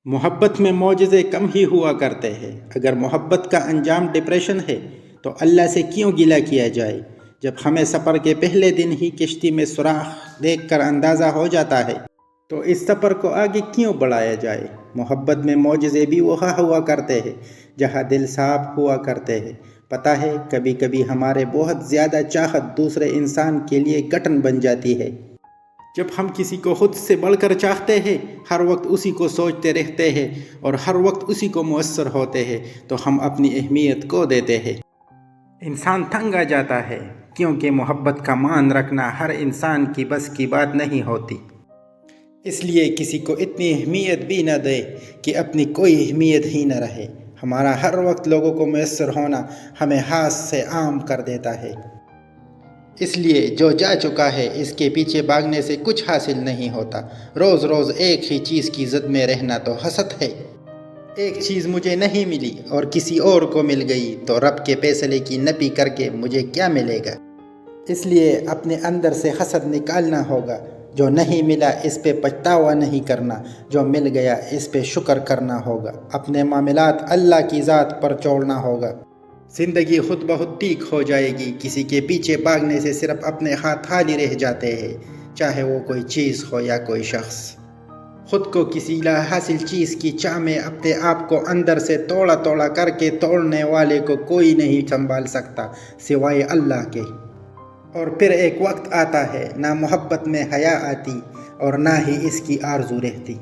محبت میں معجزے کم ہی ہوا کرتے ہیں۔ اگر محبت کا انجام ڈپریشن ہے تو اللہ سے کیوں گلہ کیا جائے؟ جب ہمیں سفر کے پہلے دن ہی کشتی میں سوراخ دیکھ کر اندازہ ہو جاتا ہے تو اس سفر کو آگے کیوں بڑھایا جائے؟ محبت میں معجزے بھی وہاں ہوا کرتے ہیں جہاں دل صاف ہوا کرتے ہیں۔ پتہ ہے کبھی کبھی ہمارے بہت زیادہ چاہت دوسرے انسان کے لیے گھٹن بن جاتی ہے۔ جب ہم کسی کو خود سے بڑھ کر چاہتے ہیں، ہر وقت اسی کو سوچتے رہتے ہیں اور ہر وقت اسی کو مؤثر ہوتے ہیں تو ہم اپنی اہمیت کو دیتے ہیں۔ انسان تنگ آ جاتا ہے کیونکہ محبت کا مان رکھنا ہر انسان کی بس کی بات نہیں ہوتی۔ اس لیے کسی کو اتنی اہمیت بھی نہ دے کہ اپنی کوئی اہمیت ہی نہ رہے۔ ہمارا ہر وقت لوگوں کو میسر ہونا ہمیں ہاتھ سے عام کر دیتا ہے۔ اس لیے جو جا چکا ہے اس کے پیچھے بھاگنے سے کچھ حاصل نہیں ہوتا۔ روز روز ایک ہی چیز کی زد میں رہنا تو حسد ہے۔ ایک چیز مجھے نہیں ملی اور کسی اور کو مل گئی تو رب کے فیصلے کی نفی کر کے مجھے کیا ملے گا؟ اس لیے اپنے اندر سے حسد نکالنا ہوگا۔ جو نہیں ملا اس پہ پچھتاوا نہیں کرنا، جو مل گیا اس پہ شکر کرنا ہوگا۔ اپنے معاملات اللہ کی ذات پر چھوڑنا ہوگا۔ زندگی خود بخود ٹھیک ہو جائے گی۔ کسی کے پیچھے بھاگنے سے صرف اپنے ہاتھ خالی رہ جاتے ہیں، چاہے وہ کوئی چیز ہو یا کوئی شخص۔ خود کو کسی لا حاصل چیز کی چاہ میں اپنے آپ کو اندر سے توڑا توڑا کر کے توڑنے والے کو کوئی نہیں سنبھال سکتا سوائے اللہ کے۔ اور پھر ایک وقت آتا ہے نہ محبت میں حیا آتی اور نہ ہی اس کی آرزو رہتی۔